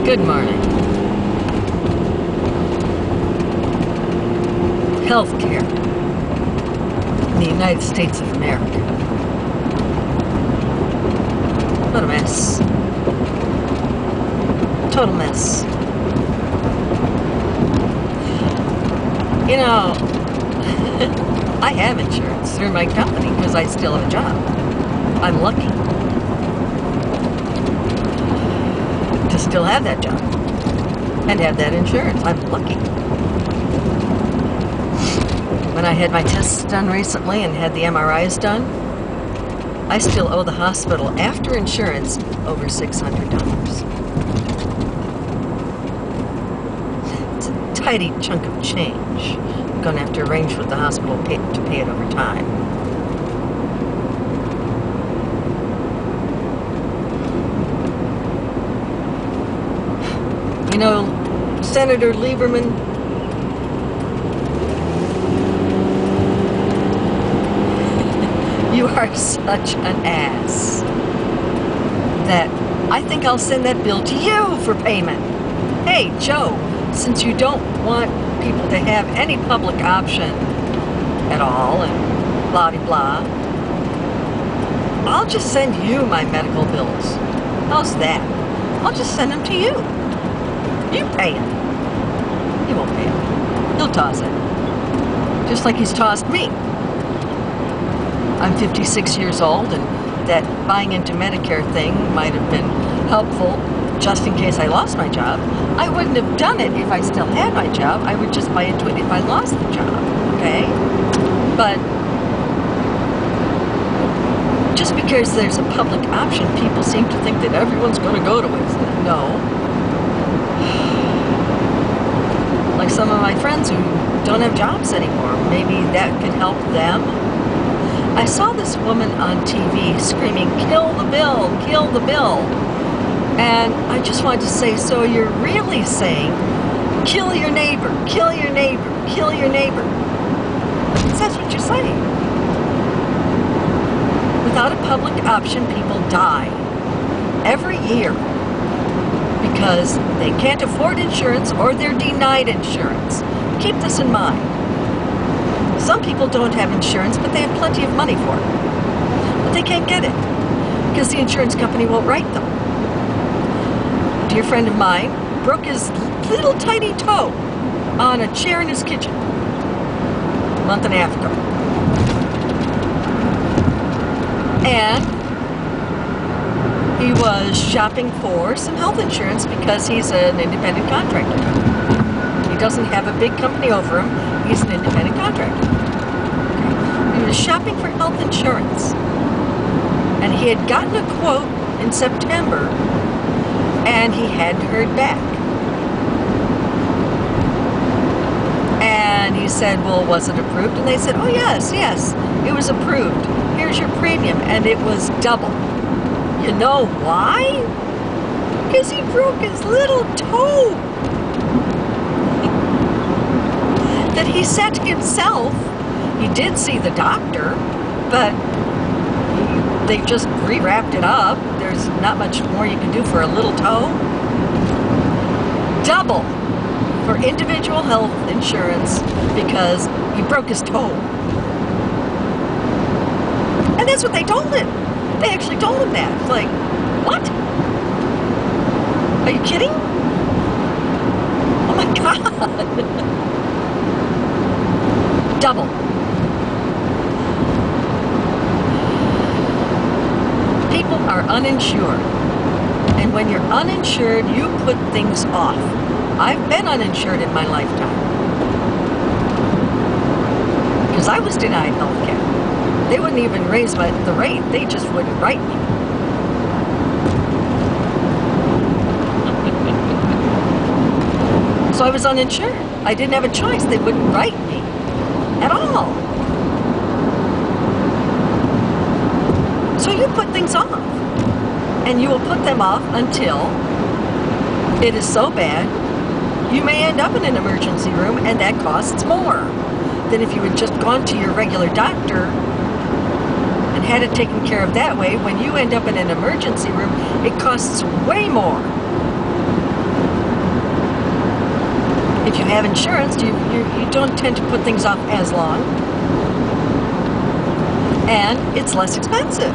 Good morning. Healthcare in the United States of America. What a mess. Total mess. You know, I have insurance through my company because I still have a job. I'm lucky to still have that job and have that insurance. I'm lucky. When I had my tests done recently and had the MRIs done, I still owe the hospital, after insurance, over $600. It's a tidy chunk of change. I'm going to have to arrange with the hospital to pay it over time. You know, Senator Lieberman, you are such an ass that I think I'll send that bill to you for payment. Hey, Joe, since you don't want people to have any public option at all and blah-de-blah, I'll just send you my medical bills. How's that? I'll just send them to you. You pay it. He won't pay it. He'll toss it. Just like he's tossed me. I'm 56 years old, and that buying into Medicare thing might have been helpful just in case I lost my job. I wouldn't have done it if I still had my job. I would just buy into it if I lost the job, okay? But just because there's a public option, people seem to think that everyone's going to go to it. No. Like some of my friends who don't have jobs anymore. Maybe that could help them. I saw this woman on TV screaming, "Kill the bill, kill the bill." And I just wanted to say, so you're really saying, kill your neighbor, kill your neighbor, kill your neighbor. That's what you're saying. Without a public option, people die every year because they can't afford insurance or they're denied insurance. Keep this in mind. Some people don't have insurance, but they have plenty of money for it. But they can't get it because the insurance company won't write them. A dear friend of mine broke his little tiny toe on a chair in his kitchen a month and a half ago. And he was shopping for some health insurance because he's an independent contractor. He doesn't have a big company over him. He's an independent contractor. He was shopping for health insurance. And he had gotten a quote in September, and he hadn't heard back. And he said, well, was it approved? And they said, oh, yes, it was approved. Here's your premium. And it was double. You know why? Because he broke his little toe. That he said to himself, he did see the doctor, but they just rewrapped it up. There's not much more you can do for a little toe. Double for individual health insurance because he broke his toe. And that's what they told him. They actually told him that. It's like, what? Are you kidding? Oh my God. Double. People are uninsured. And when you're uninsured, you put things off. I've been uninsured in my lifetime. Because I was denied health care. They wouldn't even raise the rate. They just wouldn't write me. So I was uninsured. I didn't have a choice. They wouldn't write me at all. So you put things off. And you will put them off until it is so bad, you may end up in an emergency room, and that costs more than if you had just gone to your regular doctor and had it taken care of that way. When you end up in an emergency room, it costs way more If you have insurance, you don't tend to put things off as long. And it's less expensive.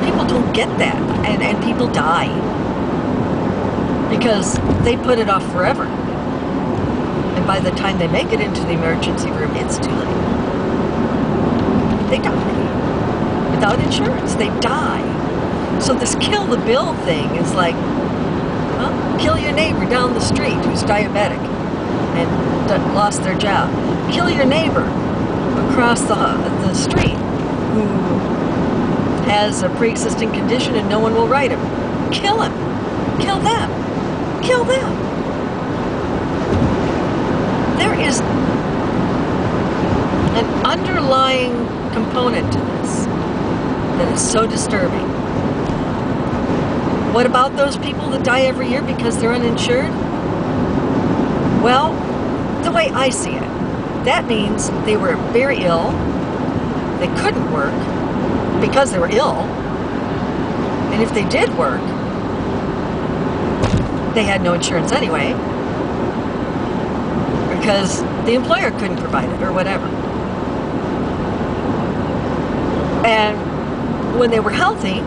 People don't get that, and people die because they put it off forever. And by the time they make it into the emergency room, it's too late. They die. Without insurance, they die. So this kill the bill thing is like, well, kill your neighbor down the street who's diabetic and lost their job. Kill your neighbor across the street who has a pre-existing condition and no one will write him. Kill him. Kill them. Kill them. There is an underlying component to this that is so disturbing. What about those people that die every year because they're uninsured? Well, the way I see it, that means they were very ill, they couldn't work because they were ill, and if they did work, they had no insurance anyway because the employer couldn't provide it or whatever. And when they were healthy,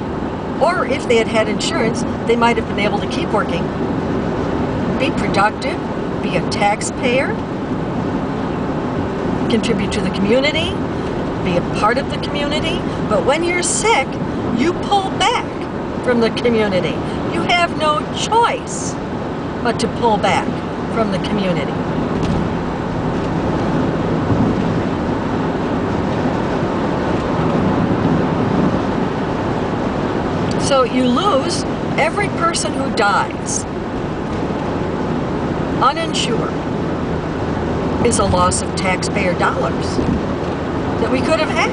or if they had had insurance, they might have been able to keep working, be productive, be a taxpayer, contribute to the community, be a part of the community. But when you're sick, you pull back from the community. You have no choice but to pull back from the community. So you lose every person who dies uninsured is a loss of taxpayer dollars that we could have had.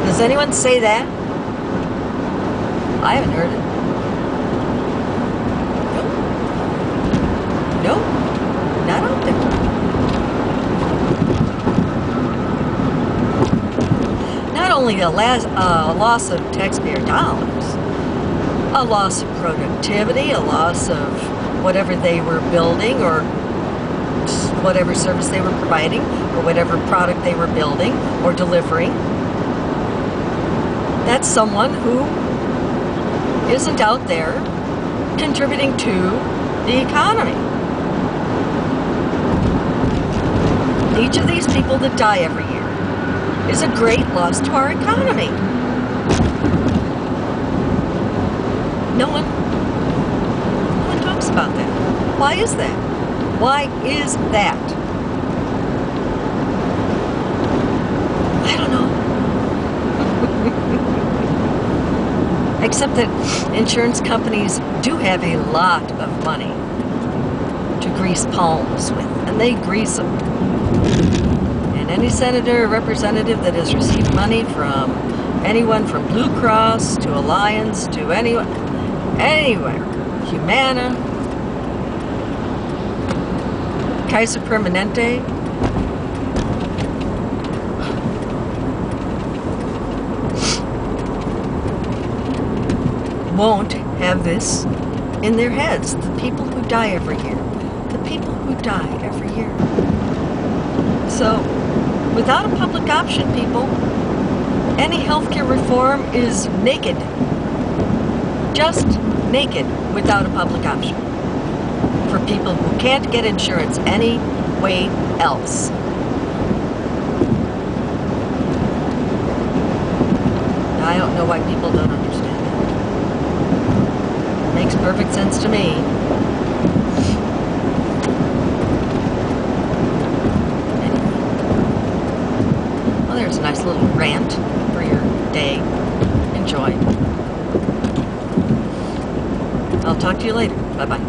Does anyone say that? I haven't heard it. Nope. Nope. Not out there. Not only a loss of taxpayer dollars, a loss of productivity, a loss of whatever they were building or whatever service they were providing or whatever product they were building or delivering. That's someone who isn't out there contributing to the economy. Each of these people that die every year is a great loss to our economy. No one talks about that. Why is that? Why is that? I don't know. Except that insurance companies do have a lot of money to grease palms with, and they grease them. And any senator or representative that has received money from anyone from Blue Cross to Alliance to anyone, anywhere, Humana, Kaiser Permanente, won't have this in their heads. The people who die every year. The people who die every year. So, without a public option, people, any healthcare reform is naked. Just naked without a public option. For people who can't get insurance any way else. I don't know why people don't understand it. Makes perfect sense to me. Anyway. Well, there's a nice little rant for your day. Enjoy. I'll talk to you later. Bye-bye.